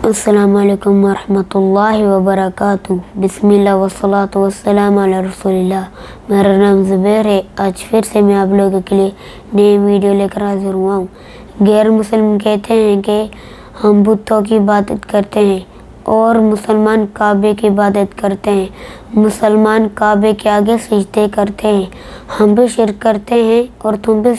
السلام علیکم ورحمۃ اللہ وبرکاتہ۔ بسم اللہ والصلاۃ والسلام علی رسول اللہ۔ میرا نام زبیر ہے۔ آج پھر سے میں آپ لوگوں کے لیے نئی ویڈیو لے کر حاضر ہوا ہوں۔ غیر مسلم کہتے ہیں کہ ہم بتوں کی عبادت کرتے ہیں اور مسلمان کعبے کی عبادت کرتے ہیں۔ مسلمان کعبے کے آگے سجدے کرتے ہیں۔ ہم بھی شرک کرتے ہیں اور تم بھی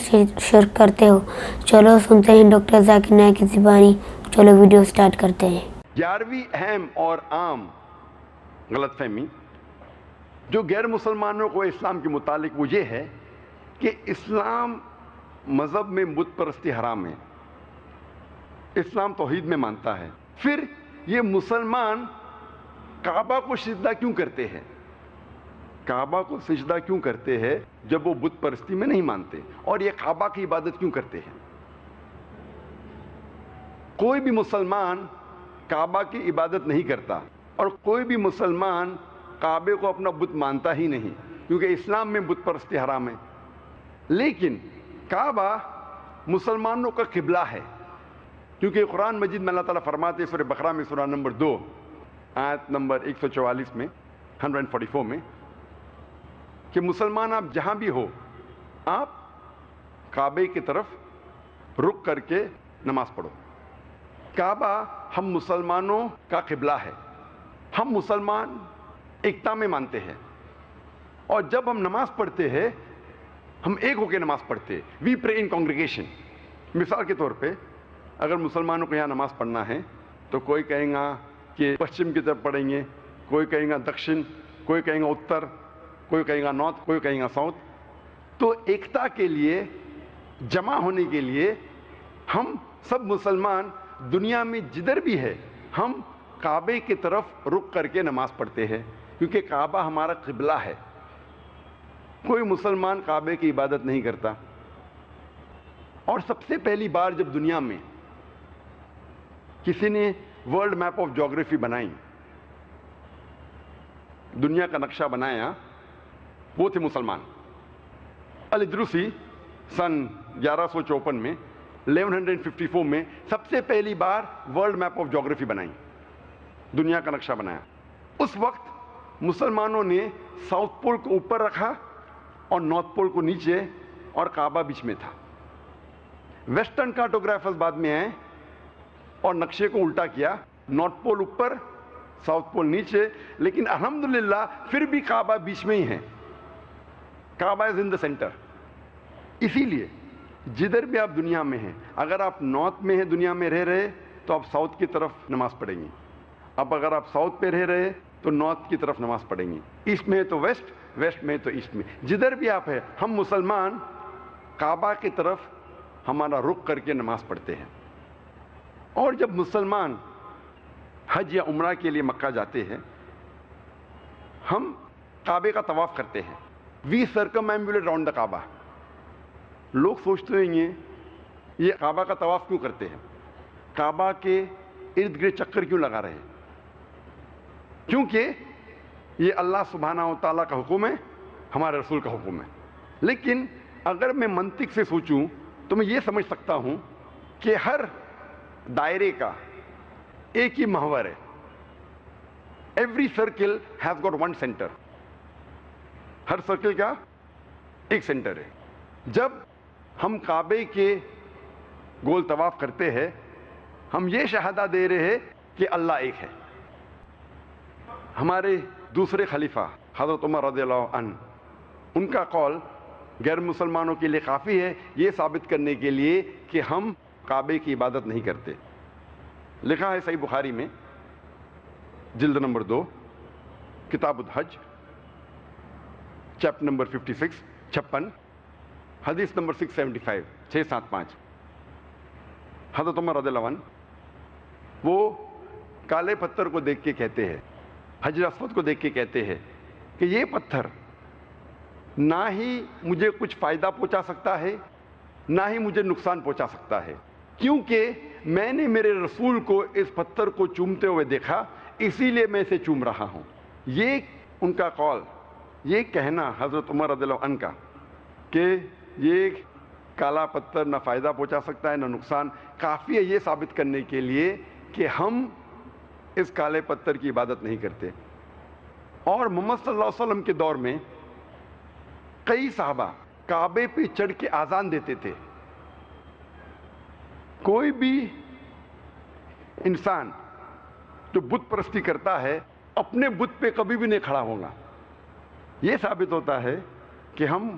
شرک کرتے ہو۔ چلو سنتے ہیں ڈاکٹر ذاکر نائک کی زبانی۔ چلو ویڈیو سٹارٹ کرتے ہیں۔ 11ویں اہم اور عام غلط فہمی جو غیر مسلمانوں کو اسلام کے متعلق وہ یہ ہے کہ اسلام مذہب میں بت پرستی حرام ہے، اسلام توحید میں مانتا ہے، پھر یہ مسلمان کعبہ کو سجدہ کیوں کرتے ہیں؟ کعبہ کو سجدہ کیوں کرتے ہیں جب وہ بت پرستی میں نہیں مانتے؟ اور یہ کعبہ کی عبادت کیوں کرتے ہیں؟ کوئی بھی مسلمان کعبہ کی عبادت نہیں کرتا اور کوئی بھی مسلمان کعبے کو اپنا بت مانتا ہی نہیں، کیونکہ اسلام میں بت پرستی حرام ہے۔ لیکن کعبہ مسلمانوں کا قبلہ ہے، کیونکہ قرآن مجید میں اللہ تعالیٰ فرماتے ہیں سورہ بقرہ میں سورہ نمبر 2 آیت نمبر 144 میں 144 میں کہ مسلمان آپ جہاں بھی ہو آپ کعبے کی طرف رخ کر کے نماز پڑھو۔ کعبہ ہم مسلمانوں کا قبلہ ہے، ہم مسلمان ایکتا میں مانتے ہیں، اور جب ہم نماز پڑھتے ہیں ہم ایک ہو کے نماز پڑھتے ہیں۔ وی پرے ان کانگریگیشن۔ مثال کے طور پہ اگر مسلمانوں کو یہاں نماز پڑھنا ہے تو کوئی کہیں گا کہ پشچم کی طرف پڑھیں گے، کوئی کہیں گا دکشن، کوئی کہیں گا اتر، کوئی کہیں گا نارتھ، کوئی کہیں گا ساؤتھ۔ تو ایکتا کے لیے، جمع ہونے کے لیے ہم سب مسلمان دنیا میں جدھر بھی ہے ہم کعبے کی طرف رخ کر کے نماز پڑھتے ہیں، کیونکہ کعبہ ہمارا قبلہ ہے۔ کوئی مسلمان کعبے کی عبادت نہیں کرتا۔ اور سب سے پہلی بار جب دنیا میں کسی نے ورلڈ میپ آف جیوگرافی بنائی، دنیا کا نقشہ بنایا، وہ تھے مسلمان۔ الادروسی سن 1154 میں 1154 میں سب سے پہلی بار ورلڈ میپ آف جیوگرافی بنائی، دنیا کا نقشہ بنایا۔ اس وقت مسلمانوں نے ساؤتھ پول کو اوپر رکھا اور نارتھ پول کو نیچے، اور کعبہ بیچ میں تھا۔ ویسٹرن کارٹوگرافرز بعد میں آئے اور نقشے کو الٹا کیا، نارتھ پول اوپر، ساؤتھ پول نیچے، لیکن الحمدللہ پھر بھی کعبہ بیچ میں ہی ہے۔ کعبہ از ان دا سینٹر۔ اسی لیے جدھر بھی آپ دنیا میں ہیں، اگر آپ نارتھ میں ہیں دنیا میں رہ رہے تو آپ ساؤتھ کی طرف نماز پڑھیں گے، اب اگر آپ ساؤتھ پہ رہ رہے تو نارتھ کی طرف نماز پڑھیں گے، ایسٹ میں ہے تو ویسٹ، ویسٹ میں ہے تو ایسٹ میں، جدھر بھی آپ ہیں ہم مسلمان کعبہ کی طرف ہمارا رخ کر کے نماز پڑھتے ہیں۔ اور جب مسلمان حج یا عمرہ کے لیے مکہ جاتے ہیں ہم کعبے کا طواف کرتے ہیں۔ وی سرکمایمبولیٹ راؤنڈ دا کعبہ۔ لوگ سوچتے ہیں یہ کعبہ کا طواف کیوں کرتے ہیں، کعبہ کے ارد گرد چکر کیوں لگا رہے ہیں؟ کیونکہ یہ اللہ سبحانہ و تعالیٰ کا حکم ہے، ہمارے رسول کا حکم ہے۔ لیکن اگر میں منطق سے سوچوں تو میں یہ سمجھ سکتا ہوں کہ ہر دائرے کا ایک ہی محور ہے۔ Every circle has got one centre. Hare circle کا ایک سینٹر ہے۔ جب ہم کعبے کے گول طواف کرتے ہیں ہم یہ شہادہ دے رہے ہیں کہ اللہ ایک ہے۔ ہمارے دوسرے خلیفہ حضرت عمر رضی اللہ عنہ، ان کا قول غیر مسلمانوں کے لیے کافی ہے یہ ثابت کرنے کے لیے کہ ہم کعبے کی عبادت نہیں کرتے۔ لکھا ہے صحیح بخاری میں جلد نمبر 2 کتاب الحج چیپٹر نمبر 56 حدیث نمبر 675 675۔ حضرت عمر رضی اللہ عنہ وہ کالے پتھر کو دیکھ کے کہتے ہیں، حجر اسود کو دیکھ کے کہتے ہیں کہ یہ پتھر نہ ہی مجھے کچھ فائدہ پہنچا سکتا ہے نہ ہی مجھے نقصان پہنچا سکتا ہے، کیونکہ میں نے میرے رسول کو اس پتھر کو چومتے ہوئے دیکھا، اسی لیے میں اسے چوم رہا ہوں۔ یہ ان کا قول، یہ کہنا حضرت عمر رضی اللہ عنہ کا کہ یہ کالا پتھر نہ فائدہ پہنچا سکتا ہے نہ نقصان، کافی ہے یہ ثابت کرنے کے لیے کہ ہم اس کالے پتھر کی عبادت نہیں کرتے. اور محمد صلی اللہ علیہ وسلم کے دور میں کئی صحابہ کعبے پہ چڑھ کے آذان دیتے تھے. کوئی بھی انسان جو بت پرستی کرتا ہے اپنے بت پہ کبھی بھی نہیں کھڑا ہوگا. یہ ثابت ہوتا ہے کہ ہم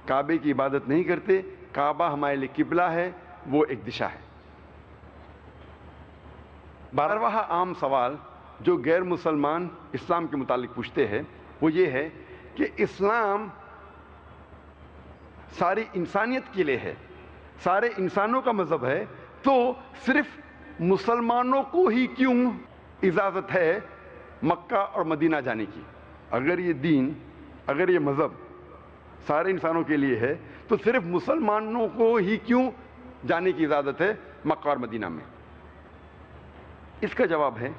کعبے کی عبادت نہیں کرتے. کعبہ ہمارے لیے قبلہ ہے, وہ ایک دشا ہے. 12واں عام سوال جو غیر مسلمان اسلام کے متعلق پوچھتے ہیں وہ یہ ہے کہ اسلام ساری انسانیت کے لیے ہے, سارے انسانوں کا مذہب ہے, تو صرف مسلمانوں کو ہی کیوں اجازت ہے مکہ اور مدینہ جانے کی؟ اگر یہ دین, اگر یہ مذہب سارے انسانوں کے لیے ہے تو صرف مسلمانوں کو ہی کیوں جانے کی اجازت ہے مکہ اور مدینہ میں؟ اس کا جواب ہے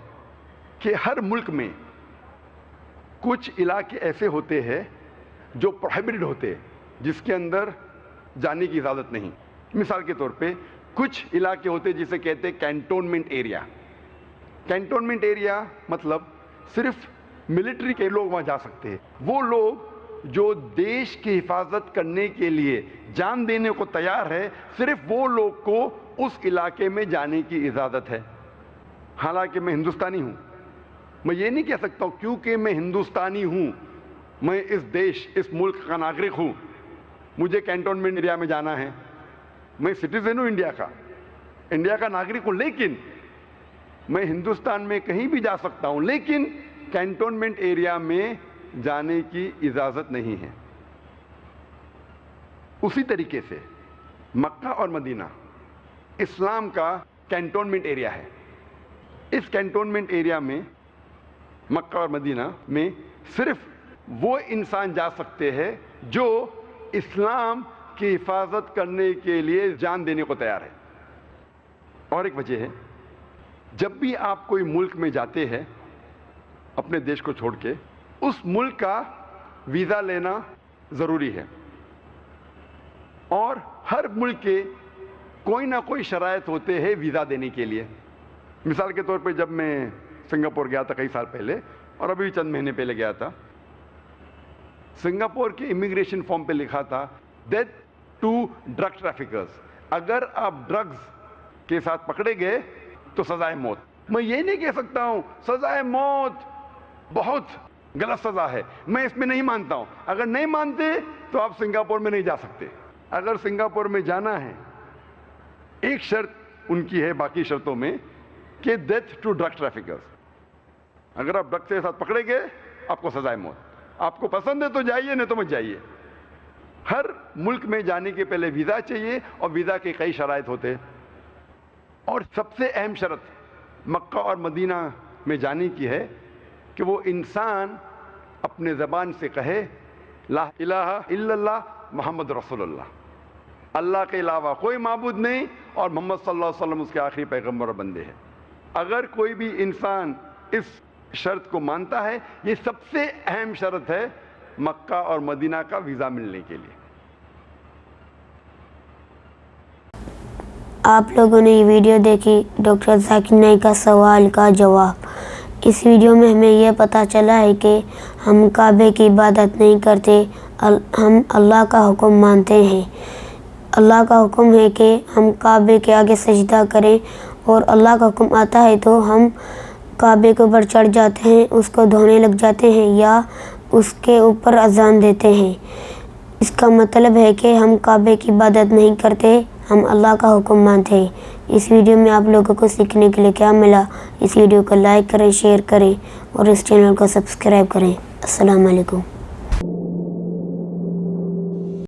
کہ ہر ملک میں کچھ علاقے ایسے ہوتے ہیں جو پروہیبٹڈ ہوتے ہیں, جس کے اندر جانے کی اجازت نہیں. مثال کے طور پہ کچھ علاقے ہوتے جسے کہتے ہیں کینٹونمنٹ ایریا. کینٹونمنٹ ایریا مطلب صرف ملٹری کے لوگ وہاں جا سکتے ہیں. وہ لوگ جو دیش کی حفاظت کرنے کے لیے جان دینے کو تیار ہے, صرف وہ لوگ کو اس علاقے میں جانے کی اجازت ہے. حالانکہ میں ہندوستانی ہوں, میں یہ نہیں کہہ سکتا ہوں کیونکہ میں ہندوستانی ہوں, میں اس دیش, اس ملک کا ناگرک ہوں, مجھے کینٹونمنٹ ایریا میں جانا ہے. میں سٹیزن ہوں انڈیا کا, انڈیا کا ناگرک ہوں, لیکن میں ہندوستان میں کہیں بھی جا سکتا ہوں, لیکن کینٹونمنٹ ایریا میں جانے کی اجازت نہیں ہے. اسی طریقے سے مکہ اور مدینہ اسلام کا کینٹونمنٹ ایریا ہے. اس کینٹونمنٹ ایریا میں, مکہ اور مدینہ میں, صرف وہ انسان جا سکتے ہیں جو اسلام کی حفاظت کرنے کے لیے جان دینے کو تیار ہے. اور ایک وجہ ہے, جب بھی آپ کوئی ملک میں جاتے ہیں اپنے دیش کو چھوڑ کے, اس ملک کا ویزا لینا ضروری ہے. اور ہر ملک کے کوئی نہ کوئی شرائط ہوتے ہیں ویزا دینے کے لیے. مثال کے طور پہ جب میں سنگاپور گیا تھا کئی سال پہلے, اور ابھی چند مہینے پہلے گیا تھا, سنگاپور کے امیگریشن فارم پہ لکھا تھا ڈیتھ ٹو ڈرگ ٹریفکرز. اگر آپ ڈرگز کے ساتھ پکڑے گئے تو سزائے موت. میں یہ نہیں کہہ سکتا ہوں سزائے موت بہت غلط سزا ہے, میں اس میں نہیں مانتا ہوں. اگر نہیں مانتے تو آپ سنگاپور میں نہیں جا سکتے. اگر سنگاپور میں جانا ہے, ایک شرط ان کی ہے باقی شرطوں میں کہ ڈیتھ ٹو ڈرگ ٹریفکرز. اگر آپ ڈرگ کے ساتھ پکڑے گئے آپ کو سزائے موت. آپ کو پسند ہے تو جائیے, نہیں تو مت جائیے. ہر ملک میں جانے کے پہلے ویزا چاہیے, اور ویزا کے کئی شرائط ہوتے. اور سب سے اہم شرط مکہ اور مدینہ میں جانے کی ہے کہ وہ انسان اپنے زبان سے کہے لا الہ الا اللہ محمد رسول اللہ, اللہ کے علاوہ کوئی معبود نہیں, اور محمد صلی اللہ علیہ وسلم اس کے آخری پیغمبر اور بندے ہیں. اگر کوئی بھی انسان اس شرط کو مانتا ہے, یہ سب سے اہم شرط ہے مکہ اور مدینہ کا ویزا ملنے کے لیے. آپ لوگوں نے یہ ویڈیو دیکھی ڈاکٹر ذاکر نائک کا سوال کا جواب. اس ویڈیو میں ہمیں یہ پتہ چلا ہے کہ ہم کعبے کی عبادت نہیں کرتے, ہم اللہ کا حکم مانتے ہیں. اللہ کا حکم ہے کہ ہم کعبے کے آگے سجدہ کریں, اور اللہ کا حکم آتا ہے تو ہم کعبے کے اوپر چڑھ جاتے ہیں, اس کو دھونے لگ جاتے ہیں یا اس کے اوپر اذان دیتے ہیں. اس کا مطلب ہے کہ ہم کعبے کی عبادت نہیں کرتے, ہم اللہ کا حکم مانتے ہیں. اس ویڈیو میں آپ لوگوں کو سیکھنے کے لیے کیا ملا؟ اس ویڈیو کو لائک کریں, شیئر کریں اور اس چینل کو سبسکرائب کریں. السلام علیکم.